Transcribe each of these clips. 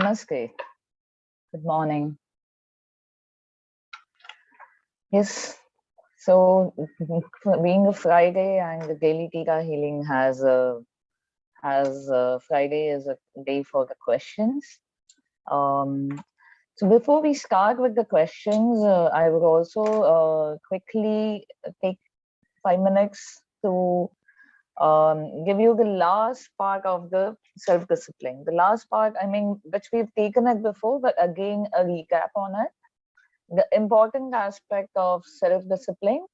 Namaste. Good morning. Yes. So, being a Friday and the daily Theta healing has Friday is a day for the questions. So before we start with the questions, I would also quickly take 5 minutes to give you the last part of the self-discipline. The last part, I mean, which we've taken it before, but again, a recap on it. The important aspect of self-discipline.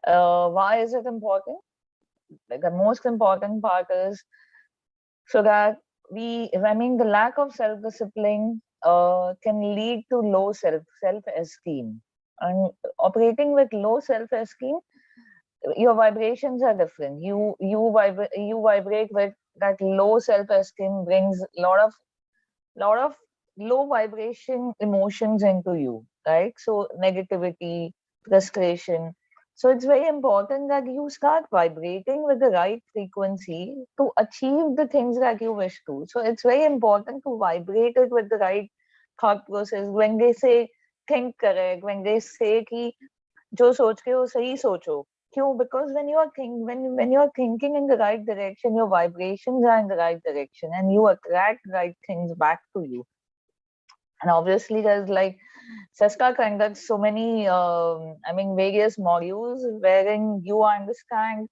Why is it important? Like the most important part is so that the lack of self-discipline can lead to low self-esteem. And operating with low self-esteem, your vibrations are different. You vibrate with that low self-esteem brings lot of low vibration emotions into you, right? So negativity, frustration. So it's very important that you start vibrating with the right frequency to achieve the things that you wish to. So it's very important to vibrate it with the right thought process. When they say think correct, when they say कि जो सोच के हो सही सोचो. क्यों? Because when you are thinking in the right direction, your vibrations are in the right direction, and you attract right things back to you. And obviously, there's like Seska conducts so many, various modules wherein you understand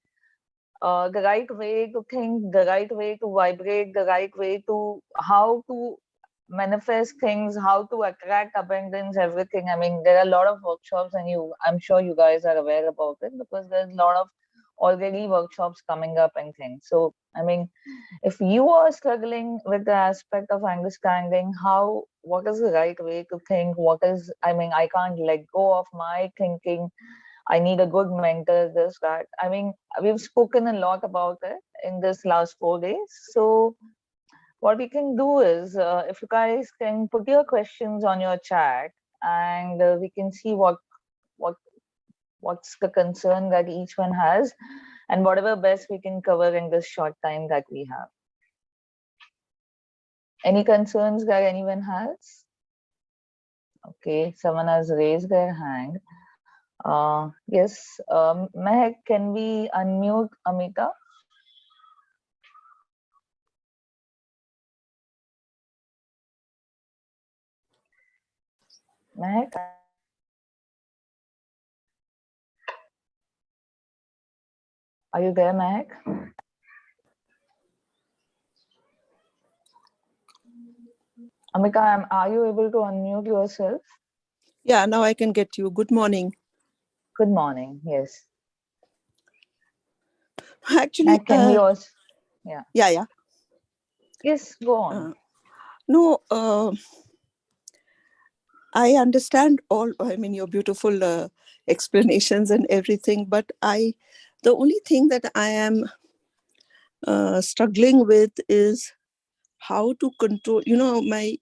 the right way to think, the right way to vibrate, the right way to how to manifest things, how to attract abundance, everything. I mean, there are a lot of workshops, and I'm sure you guys are aware about it because there's a lot of already workshops coming up and things. So, I mean, if you are struggling with the aspect of understanding what is the right way to think, I can't let go of my thinking, I need a good mentor, this, that. I mean, we've spoken a lot about it in this last 4 days. So what we can do is, if you guys can put your questions on your chat, and we can see what's the concern that each one has, and whatever best we can cover in this short time that we have. Any concerns that anyone has? Okay, someone has raised their hand. Yes, Mehak, can we unmute Amita? Mehak? Are you there, Mehak? Amita, are you able to unmute yourself? Yeah, now I can get you. Good morning. Good morning. Yes. Actually, can we also? Yeah. Yeah. Yes, go on. I understand your beautiful explanations and everything, but the only thing that I am struggling with is how to control, my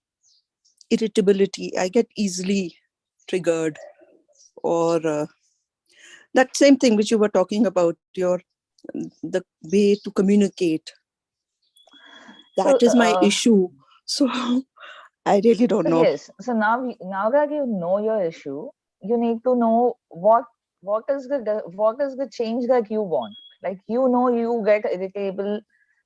irritability. I get easily triggered, or that same thing which you were talking about, the way to communicate. That is my issue. So I really don't know. Yes. So now that you know your issue, you need to know what is the change that you want. Like, you get irritable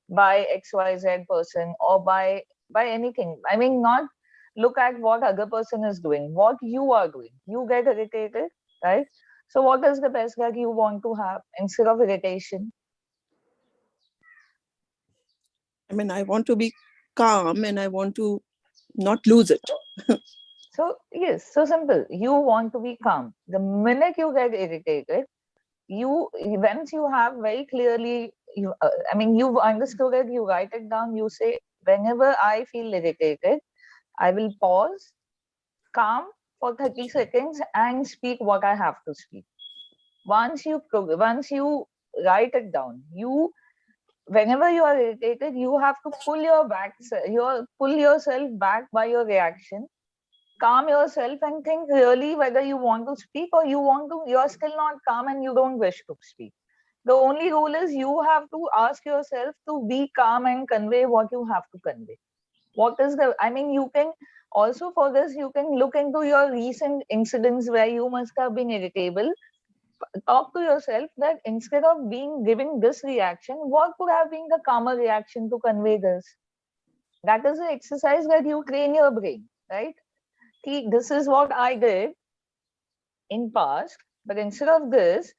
by XYZ person, or by anything. I mean, not look at what other person is doing, what you are doing. You get irritated, right? So what is the best that you want to have instead of irritation? I mean, I want to be calm and I want to not lose it. So yes, so simple. You want to be calm. The minute you get irritated, once you have very clearly, you've understood it, you write it down, you say, whenever I feel irritated, I will pause, calm for 30 seconds and speak what I have to speak. Once you write it down, whenever you are irritated, you have to pull yourself back by your reaction, calm yourself and think really whether you want to speak, or you're still not calm and you don't wish to speak. The only rule is you have to ask yourself to be calm and convey what you have to convey. What is the, I mean, you can also, for this, you can look into your recent incidents where you must have been irritable. Talk to yourself that instead of being giving this reaction, what could have been the calmer reaction to convey this? That is the exercise that you train your brain, right? See, this is what I did in past, but instead of this,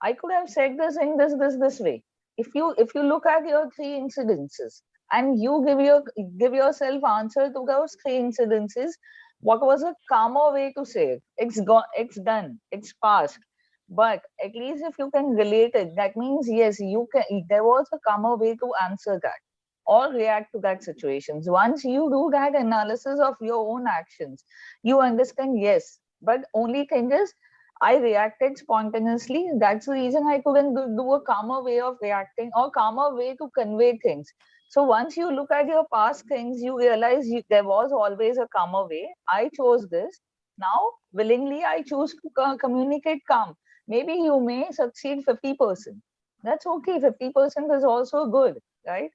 I could have said this in this way. If you look at your three incidences and you give yourself answer to those three incidences, what was a calmer way to say it? It's gone, it's done, it's past. But at least if you can relate it, that means yes, you can. There was a calmer way to answer that or react to that situations. Once you do that analysis of your own actions, you understand yes. But only thing is I reacted spontaneously. That's the reason I couldn't do a calmer way of reacting or calmer way to convey things. So once you look at your past things, you realize there was always a calmer way. I chose this. Now, willingly, I choose to communicate calm. Maybe you may succeed 50%. That's okay. 50% is also good, right?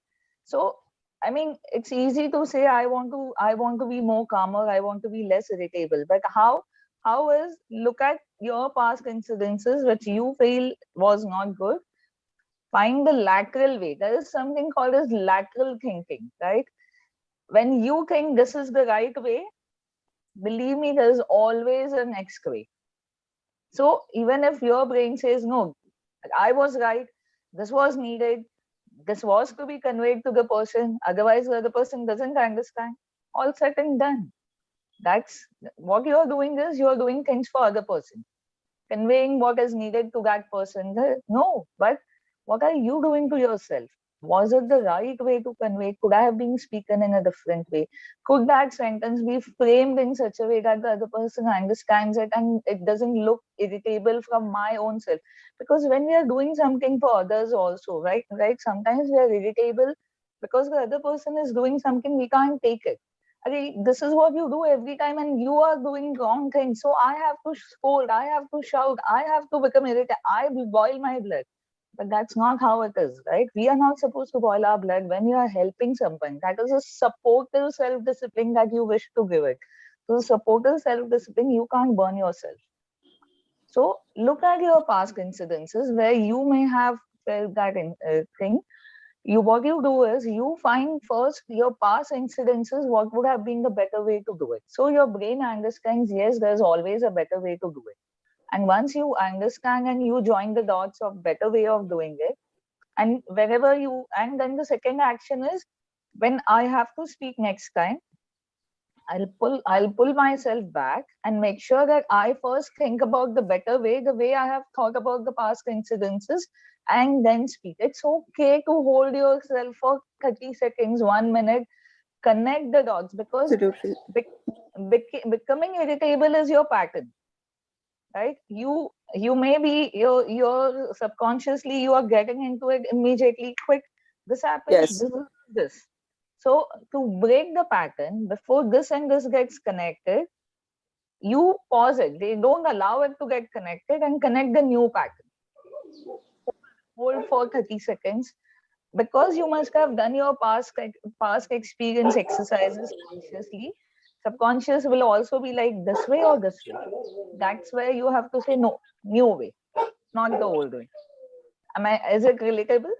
So, I mean, it's easy to say I want to be more calmer. I want to be less irritable. But how is, look at your past incidences which you feel was not good, find the lateral way. There is something called as lateral thinking, right? When you think this is the right way, believe me, there is always a next way. So even if your brain says no, I was right, this was needed, this was to be conveyed to the person, otherwise the other person doesn't understand, all said and done. That's what you're doing, is you're doing things for other person, conveying what is needed to that person. No, but what are you doing to yourself? Was it the right way to convey? Could I have been spoken in a different way? Could that sentence be framed in such a way that the other person understands it and it doesn't look irritable from my own self? Because when we are doing something for others also, right, sometimes we are irritable because the other person is doing something, we can't take it. Okay, this is what you do every time and you are doing wrong things. So I have to scold, I have to shout, I have to become irritated, I will boil my blood. But that's not how it is, right? We are not supposed to boil our blood when you are helping someone. That is a supportive self-discipline that you wish to give it. So supportive self-discipline, you can't burn yourself. So look at your past incidences where you may have felt that thing. What you do is you find first your past incidences, what would have been the better way to do it. So your brain understands, yes, there's always a better way to do it. And once you understand and you join the dots of better way of doing it, and wherever you, and then the second action is, when I have to speak next time, I'll pull myself back and make sure that I first think about the better way, the way I have thought about the past incidences, and then speak. It's okay to hold yourself for 30 seconds, 1 minute, connect the dots, because Absolutely. becoming irritable is your pattern, right? You may be, your subconsciously you are getting into it immediately, quick, this happens, Yes. this. So to break the pattern before this and this gets connected, you pause it. They don't allow it to get connected and connect the new pattern. Hold for 30 seconds, because you must have done your past experience exercises consciously. Subconscious will also be like this way or this way. That's where you have to say no, new way, not the old way. Is it relatable?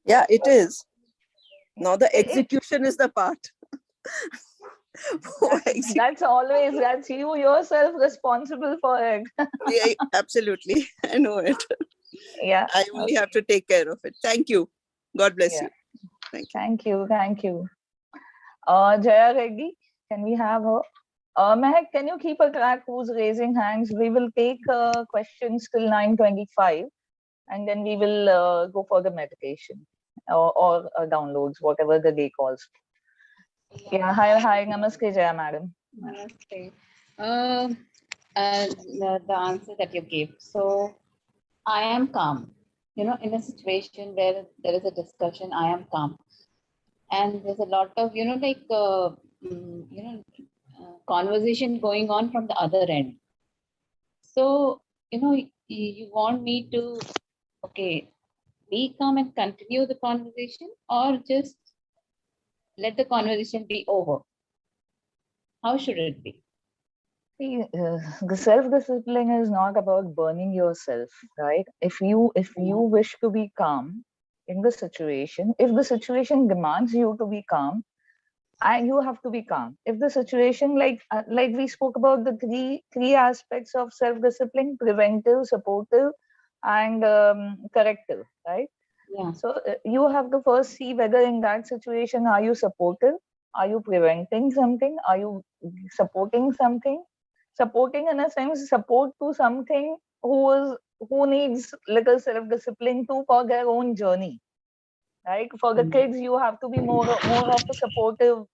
Yeah, it is. Now the It execution is the part. that's always, that's you yourself responsible for it. Yeah, absolutely. I know it. Yeah. I only Okay. have to take care of it. Thank you. God bless Yeah. you. Thank you. Thank you. Jaya Reddy, can we have her? Mehak, can you keep a track who's raising hands? We will take questions till 9:25, and then we will go for the meditation or downloads, whatever the day calls. Yeah, hi, namaste, Jaya madam. Namaste. Um, the answer that you gave. So I am calm. You know, in a situation where there is a discussion, I am calm, and there's a lot of conversation going on from the other end. So you want me to be calm and continue the conversation, or just let the conversation be over? How should it be? See, the self-discipline is not about burning yourself, right? If you Yeah. wish to be calm in the situation, if the situation demands you to be calm, and you have to be calm. If the situation, like we spoke about the three aspects of self-discipline: preventive, supportive, and corrective, right? Yeah. So you have to first see whether in that situation are you supportive, are you preventing something, are you supporting something, supporting in a sense support to something who needs little self-discipline too for their own journey, right? For the Mm. kids, you have to be more of a supportive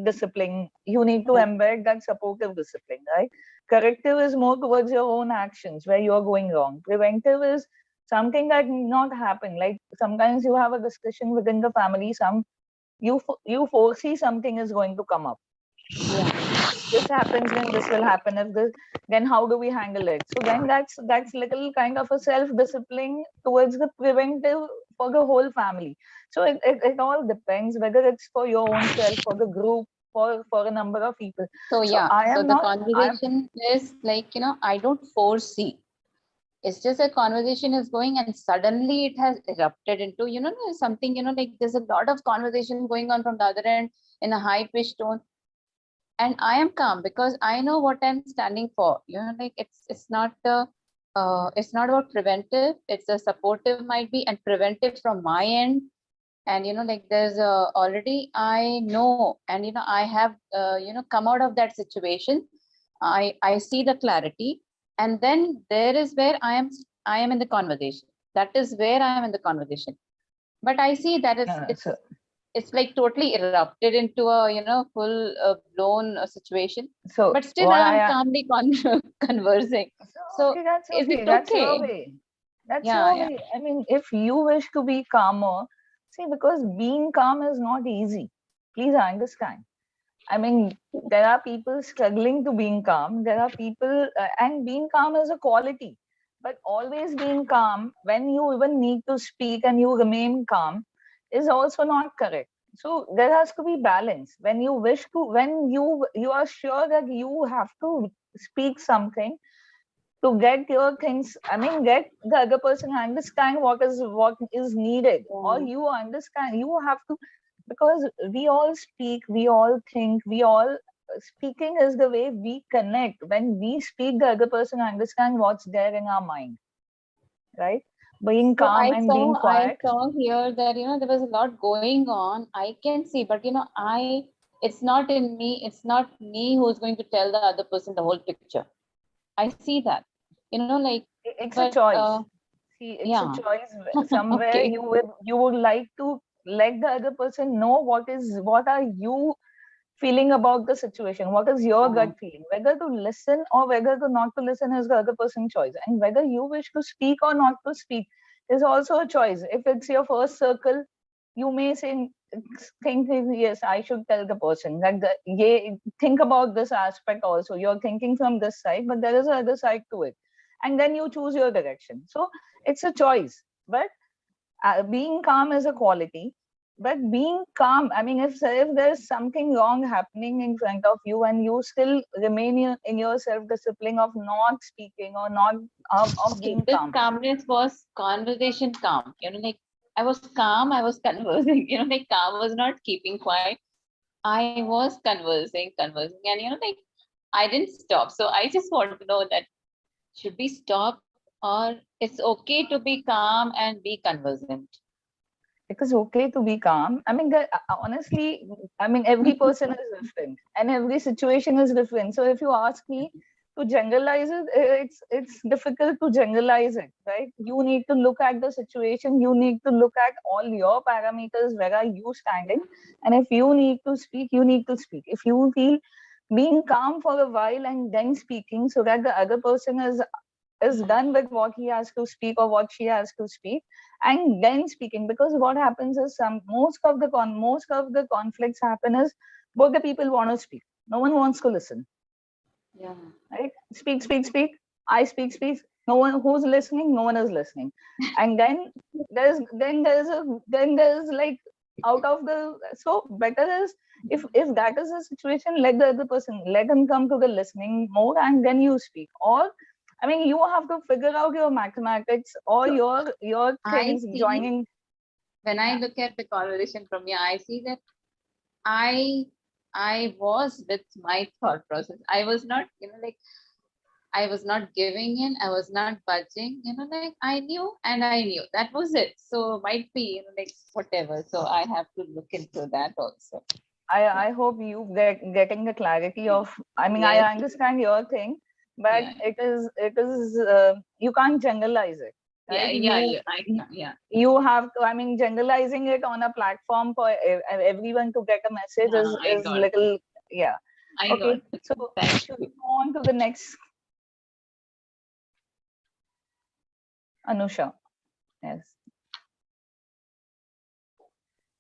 discipline. You need to Yeah. embed that supportive discipline, right? Corrective is more towards your own actions where you are going wrong. Preventive is something that need not happen. Like sometimes you have a discussion within the family, you foresee something is going to come up. Yeah. If this happens, then this will happen. If this, then how do we handle it? So then that's little kind of a self discipline towards the preventive for the whole family. So it all depends whether it's for your own self, for the group, for a number of people. So So yeah, I so am the not I'm conversation is like, I don't foresee. It's just a conversation is going and suddenly it has erupted into, something, like there's a lot of conversation going on from the other end in a high pitched tone. And I am calm because I know what I'm standing for. Like it's not about preventive, it's a supportive might be and preventive from my end. And like there's already I know, and I have come out of that situation. I see the clarity, and then there is where I am in the conversation. That is where I am in the conversation. But I see that so it's like totally erupted into a full blown situation. so But still what I am I calmly conversing. so So okay, that's is okay. it That's your okay? way. That's Yeah, your yeah. way. I mean, if you wish to be calmer, see, because being calm is not easy. Please understand. I mean, there are people struggling to being calm. There are people, and being calm is a quality. But always being calm when you even need to speak and you remain calm is also not correct. So there has to be balance. When you wish to, when you are sure that you have to speak something to get your things. I mean, get the other person understand what is needed, or Yeah. you understand. You have to, because we all speak, we all think, we all speaking is the way we connect. When we speak, the other person understand what's there in our mind, right? Being So calm and being I quiet. saw here that there was a lot going on. I can see, but it's not in me. It's not me who's going to tell the other person the whole picture. I see that, like, It's a but choice. See, it's a yeah, choice. Somewhere okay, you would like to let the other person know what are you feeling about the situation. What is your yeah, gut feeling? Whether to listen or whether to not to listen is the other person's choice. And whether you wish to speak or not to speak is also a choice. If it's your first circle, you may think, yes, I should tell the person that yeah, think about this aspect also. You're thinking from this side, but there is another side to it. And then you choose your direction. So it's a choice. But being calm is a quality, but being calm, I mean, if there's something wrong happening in front of you and you still remain in your self discipline of not speaking or not of okay. being This calm. calmness was conversation calm. Like I was calm. I was conversing. Like calm was not keeping quiet. I was conversing, and like I didn't stop. So I just want to know that should we stop, or it's okay to be calm and be conversant? It is okay to be calm. I mean, honestly, I mean, every person is different and every situation is different. So if you ask me to generalize it, it's difficult to generalize it, right? You need to look at the situation. You need to look at all your parameters. Where are you standing? And if you need to speak, you need to speak. If you feel being calm for a while and then speaking so that the other person is done with what he has to speak or what she has to speak, and then speaking, because what happens is most of the conflicts happen is both the people want to speak, no one wants to listen, Yeah. right? Speak, I speak, no one who's listening, no one is listening. And then there's like out of the, so better is, if that is the situation, let the other person, let him come to the listening mode and then you speak. Or I mean, you have to figure out your mathematics or your I things see, joining. when I look at the conversation from here, I see that I I was with my thought process. I was not, like I was not giving in, I was not budging, like I knew and I knew. That was it. So might be, like whatever. So I have to look into that also. I hope you getting the clarity of. I mean, I Yes. understand your thing, but Yeah. it is you can't generalize it, Yeah. right? Yeah. You Yeah. Yeah. you have to. I mean, generalizing it on a platform for everyone to get a message Yeah. I is got. little, yeah. I got. Okay, so Thank should we you. go on to the next? Anusha, yes.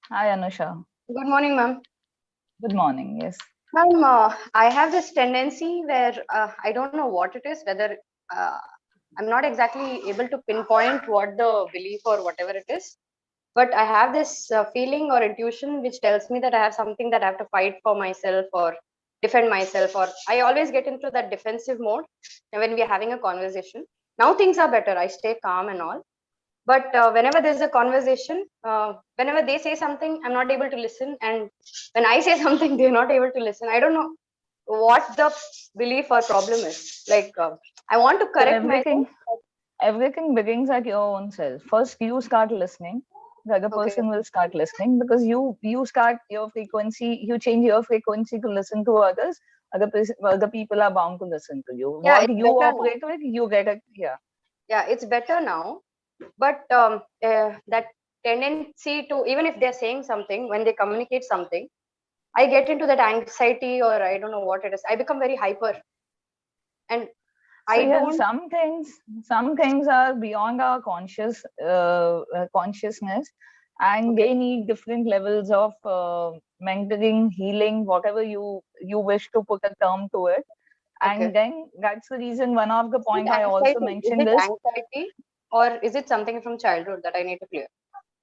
Hi, Anusha. Good morning, ma'am. Good morning. Yes. Ma'am, I have this tendency where I don't know what it is, whether uh, I'm not exactly able to pinpoint what the belief or whatever it is, but I have this feeling or intuition which tells me that I have something that I have to fight for myself or defend myself, or I always get into that defensive mode when we are having a conversation. Now things are better. I stay calm and all. But whenever there's a conversation, whenever they say something, I'm not able to listen, and when I say something, they're not able to listen. I don't know what the belief or problem is. Like, I want to So correct myself. everything begins at your own self. First, you start listening. The other Okay. person will start listening because you start your frequency. You change your frequency to listen to others. Other people are bound to listen to you. Yeah, What it's you better now. operate with, you get it. Yeah. Yeah, it's better now. But that tendency to, even if they're saying something, when they communicate something, I get into that anxiety, or I don't know what it is. I become very hyper, and So I yes, don't. some things are beyond our consciousness, and Okay. they need different levels of mentoring, healing, whatever you wish to put a term to it. And Okay. then that's the reason, one of the Is it point I also anxiety? Is mentioned it is, anxiety, or is it something from childhood that I need to clear?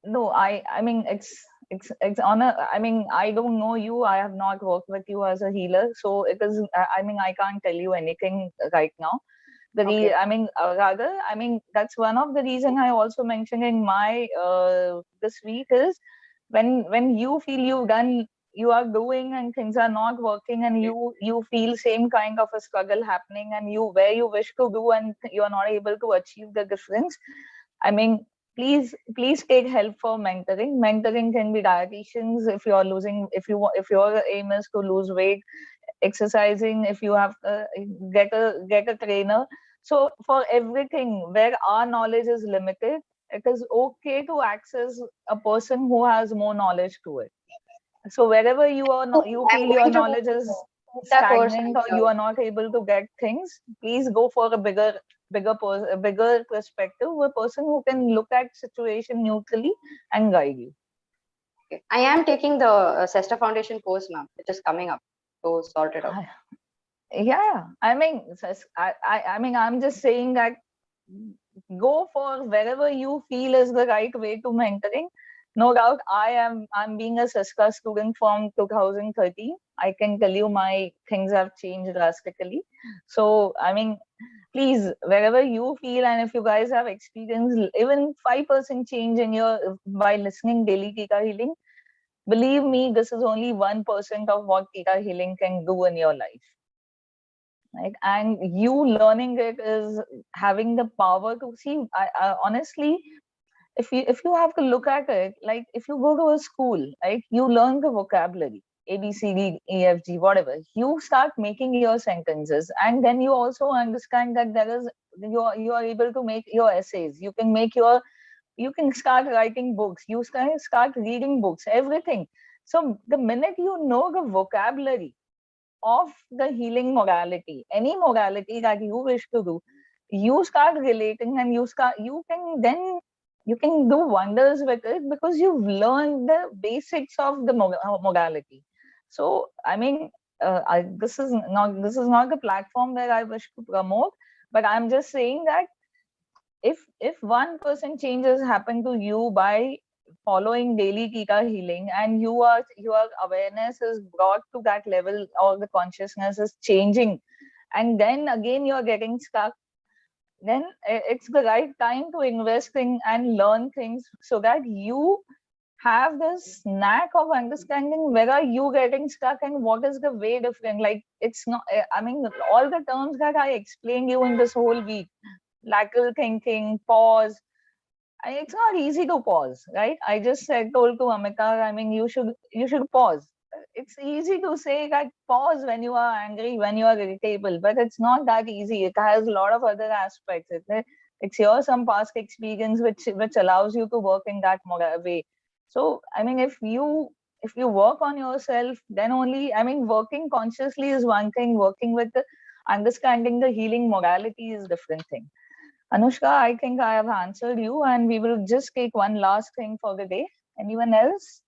no, I mean, it's on a, I mean, I don't know you, I have not worked with you as a healer, so it is, I mean, I can't tell you anything right now. Okay. I mean, rather, I mean, that's one of the reason I also mentioned in my this week is, when you feel you are doing and things are not working, and you feel same kind of a struggle happening, and you where you wish to do and you are not able to achieve the difference. I mean, please take help for mentoring. Mentoring can be dietitians if you are losing, if your aim is to lose weight, exercising, if you have get a trainer. So for everything where our knowledge is limited, it is okay to access a person who has more knowledge to it. So wherever you are not, Okay, you I'm feel your going to do knowledge this is Theta course, stagnant or and you are not able to get things, please go for a bigger perspective, a person who can look at situation neutrally and guide you. okay. I am taking the Sesta Foundation course, ma'am, which is coming up to sort it out. Yeah, I mean, I mean, I'm just saying that go for wherever you feel is the right way to mentoring. No doubt, I'm being a Siska student from 2013. I can tell you my things have changed drastically. So I mean, please, wherever you feel, and if you guys have experienced even 5% change in your by listening daily Theta healing, believe me, this is only 1% of what Theta healing can do in your life. Right, and you learning it is having the power to see. I honestly, if you have to look at it, like if you go to a school, right, you learn the vocabulary, ABCD EFG, whatever, you start making your sentences, and then you also understand that there is, you are able to make your essays, you can start writing books, you can start reading books, everything. So the minute you know the vocabulary of the healing modality, any modality that you wish to do, you start relating, and you can do wonders with it because you've learned the basics of the modality. So I mean, this is not the platform where I wish to promote, but I'm just saying that if 1% changes happen to you by following daily Theta healing, and your awareness is brought to that level, or the consciousness is changing, and then again you're getting stuck, then it's the right time to invest in and learn things so that you have this knack of understanding where are you getting stuck and what is the way different. Like, it's not, I mean, all the terms that I explained you in this whole week, lateral thinking, pause, it's not easy to pause, right? I just said, told to Amita, I mean, you should pause. It's easy to say that pause when you are angry, when you are irritable, but it's not that easy. It has a lot of other aspects. It's your some past experience which allows you to work in that way. So I mean, if you work on yourself, then only, I mean, working consciously is one thing. Working with the understanding the healing morality is different thing. Anushka, I think I have answered you, and we will just take one last thing for the day. Anyone else?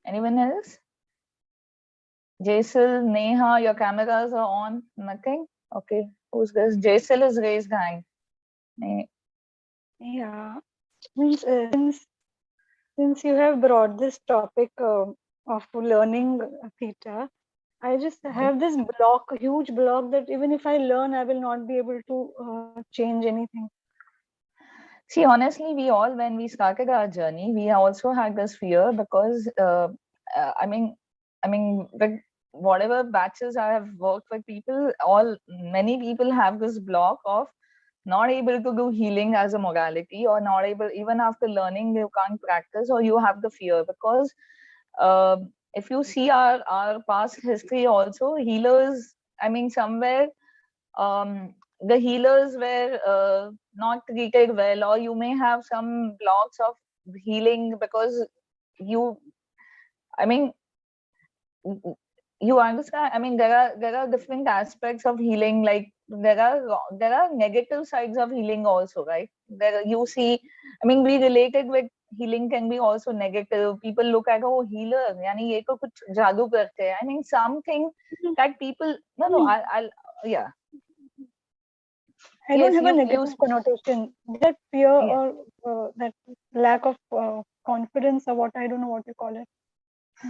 Anyone else? Jaisal, Neha, your cameras are on. Nothing? Okay. Who's this? Jaisal is raised hand. Yeah, means since you have brought this topic of learning theta, I just have this block, a huge block, that even if I learn, I will not be able to change anything. See, honestly, we all, when we started our journey, we also had this fear because, I mean, with whatever batches I have worked with people, many people have this block of not able to do healing as a modality, or not able, even after learning, you can't practice, or you have the fear because if you see our past history also, healers, I mean, somewhere the healers were not treated well, or you may have some blocks of healing because you, I mean, you understand, I mean, there are different aspects of healing. Like, there are negative sides of healing also, right? There you see, I mean, we related with healing can be also negative. People look at, oh, healer, yani ye to kuch jadoo karte hai. I mean, something that people, no, I'll yeah. I don't Yes, have a you negative connotation. That fear yeah. or that lack of confidence, or what, I don't know what you call it.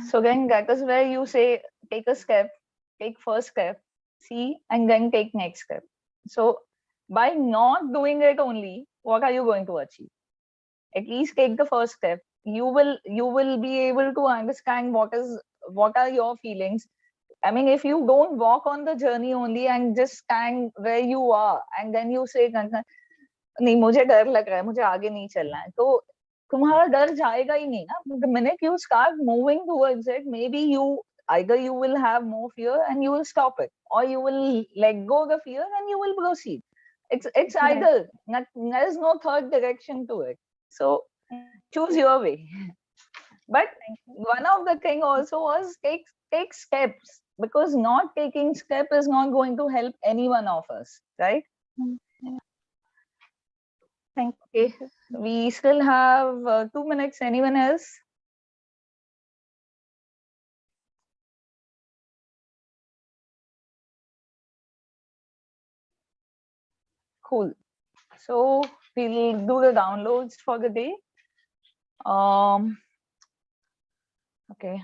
So then that is where you say, take a step, take first step, see, and then take next step. So by not doing it only, what are you going to achieve? At least take the first step. You will be able to understand what are your feelings. I mean, if you don't walk on the journey only and just stand where you are, and then you say, नहीं मुझे डर लग रहा है, मुझे आगे नहीं चलना है, तो तुम्हारा डर जाएगा ही नहीं ना. The minute you start moving towards it, maybe either you will have more fear and you will stop it, or you will let go the fear and you will proceed. It's Right. either, there is no third direction to it. So choose your way. But one of the thing also was take steps, because not taking step is not going to help any one of us, right? Yeah. Thank Okay, you. we still have 2 minutes. Anyone else? Cool. So we'll do the downloads for the day. Okay.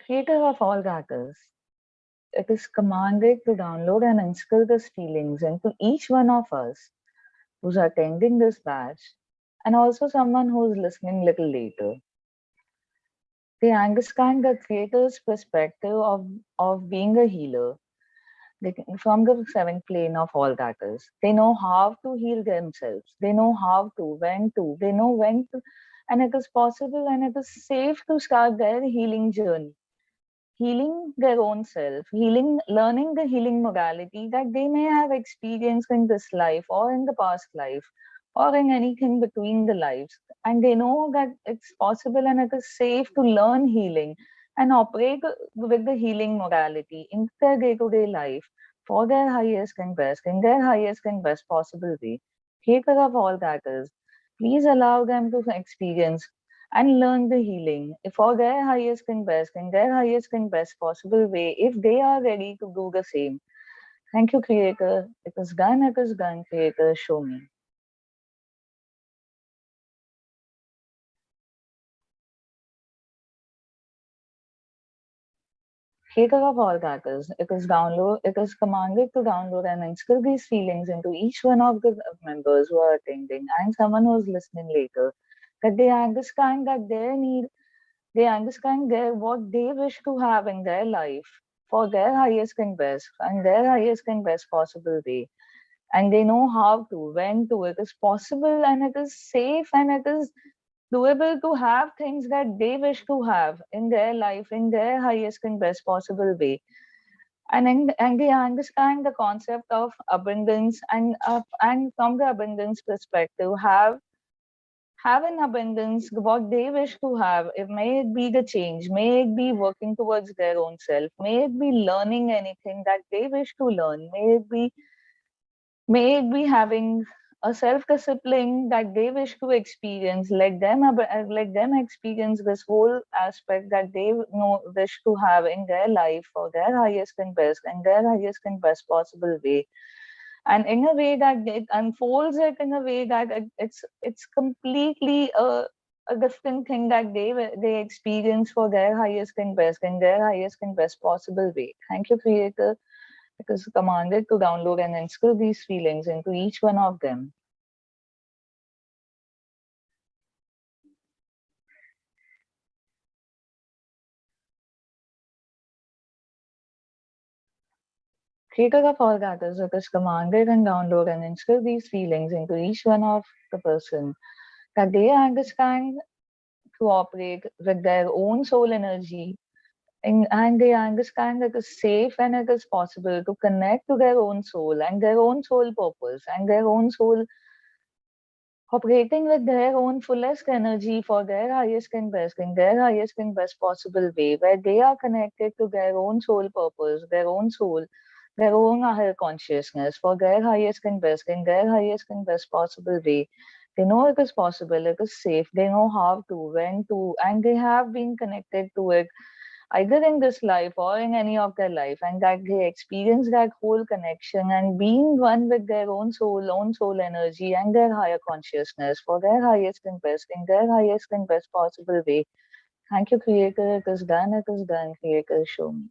Creator of all that is, it is commanded to download and instill these feelings into each one of us who's attending this batch, and also someone who's listening little later. They understand the creator's perspective of being a healer. From the seventh plane of all that is, they know how to heal themselves. They know how to, they know when to, and it is possible and it is safe to start their healing journey. Healing their own self, learning the healing modality that they may have experienced in this life or in the past life or in anything between the lives. And they know that it's possible and it is safe to learn healing and operate with the healing modality in their day-to-day life for their highest and best, in their highest and best possible way. Take care of all that is. Please allow them to experience. and learn the healing for their highest and best, in their highest and best possible way, if they are ready to do the same. Thank you, Creator. It is done, Creator. Show me. Creator of all that is, it is commanded to download and instill these feelings into each one of the members who are attending and someone who is listening later, that they understand that their need, they understand what they wish to have in their life for their highest and best and their highest and best possible way. And they know how to, when to. It is possible and it is safe and it is doable to have things that they wish to have in their life in their highest and best possible way. And they understand the concept of abundance and from the abundance perspective have an abundance what they wish to have. It may it be the change, may it be working towards their own self, may it be learning anything that they wish to learn, may it be having a self-discipline that they wish to experience. Let them experience this whole aspect that they know wish to have in their life for their highest and best and their highest and best possible way. And in a way that it unfolds it in a way that it's completely a different thing that they experience for their highest and best in their highest and best possible way. Thank you, Creator. It is commanded to download and instill these feelings into each one of them. Creator of all that is, it is commanded and download and instill these feelings into each one of the person, that they understand to operate with their own soul energy, and they understand that it is safe and it is possible to connect to their own soul and their own soul purpose and their own soul operating with their own fullest energy for their highest and best in their highest and best possible way, where they are connected to their own soul purpose, their own soul, their own higher consciousness for their highest and best in their highest and best possible way. They know it is possible, it is safe, they know how to, when to, and they have been connected to it either in this life or in any of their life, and that they experience that whole connection and being one with their own soul energy and their higher consciousness for their highest and best in their highest and best possible way. Thank you, Creator. It is done, Creator. Show me.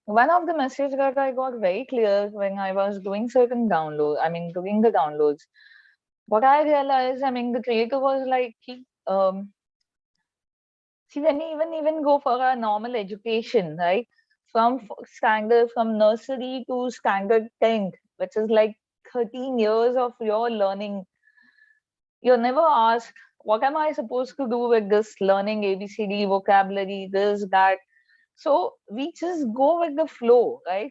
One of the messages that I got very clear when I was doing certain download, I mean, doing the downloads, what I realized, I mean, the creator was like, see, when you even go for a normal education, right? From nursery to standard 10th, which is like 13 years of your learning, you're never asked, what am I supposed to do with this learning ABCD, vocabulary, this, that? So we just go with the flow, right?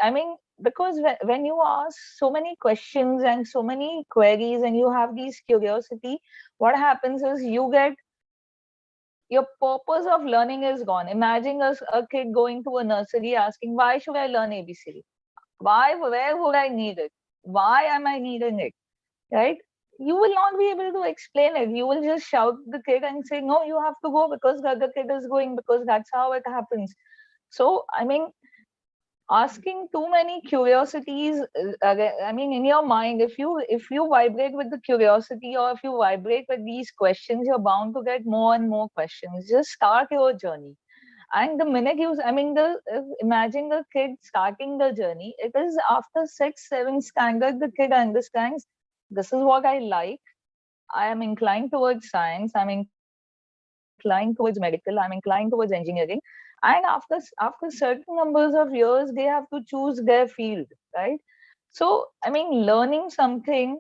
I mean, because when you ask so many questions and so many queries and you have these curiosity, what happens is you get your purpose of learning is gone. Imagine a kid going to a nursery asking, why should I learn ABCD? Where would I need it? Why am I needing it? Right? You will not be able to explain it. You will just shout the kid and say, no, you have to go because the other kid is going, because that's how it happens. So, I mean, asking too many curiosities, I mean, in your mind, if you vibrate with the curiosity or if you vibrate with these questions, you're bound to get more and more questions. Just start your journey. And the minute you, I mean, imagine the kid starting the journey, it is after 6 7 standard the kid understands, this is what I like. I am inclined towards science, I'm inclined towards medical, I'm inclined towards engineering. And after certain numbers of years, they have to choose their field, right? So, I mean, learning something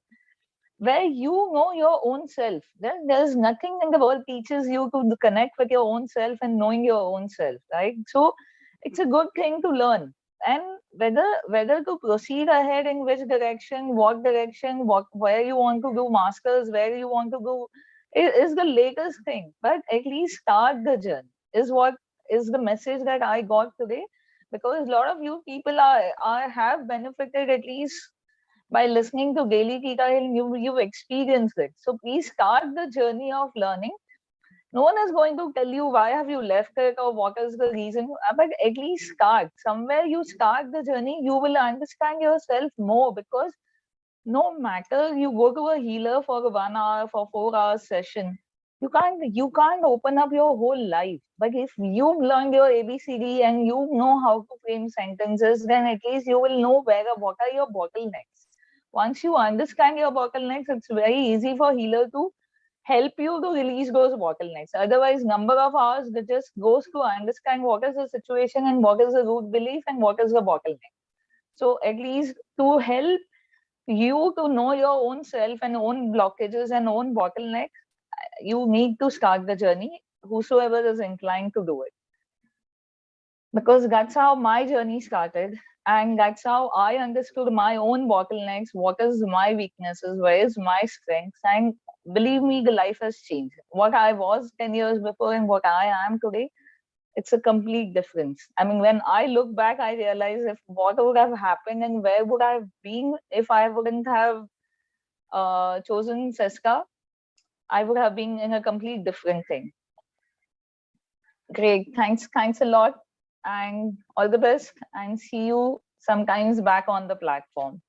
where you know your own self. There's nothing in the world teaches you to connect with your own self and knowing your own self, right? So it's a good thing to learn. and whether to proceed ahead in which direction, what direction, where you want to do masters, where you want to go, is the latest thing. But at least start the journey is what is the message that I got today, because a lot of you people are have benefited at least by listening to Daily Theta, and you've experienced it. So please start the journey of learning. No one is going to tell you why have you left it or what is the reason, but at least start somewhere. You start the journey, you will understand yourself more, because no matter you go to a healer for 1 hour, for 4 hours session, you can't open up your whole life. But if you've learned your ABCD and you know how to frame sentences, then at least you will know what are your bottlenecks. Once you understand your bottlenecks, it's very easy for healer to help you to release those bottlenecks. Otherwise, number of hours that just goes to understand what is the situation and what is the root belief and what is the bottleneck. So at least to help you to know your own self and own blockages and own bottlenecks, you need to start the journey, whosoever is inclined to do it. Because that's how my journey started, and that's how I understood my own bottlenecks, what is my weaknesses, where is my strengths. And believe me, the life has changed. What I was 10 years before and what I am today, it's a complete difference. I mean, when I look back, I realize if what would have happened and where would I have been if I wouldn't have chosen Seska, I would have been in a complete different thing. Great. Thanks a lot. And all the best. And see you sometimes back on the platform.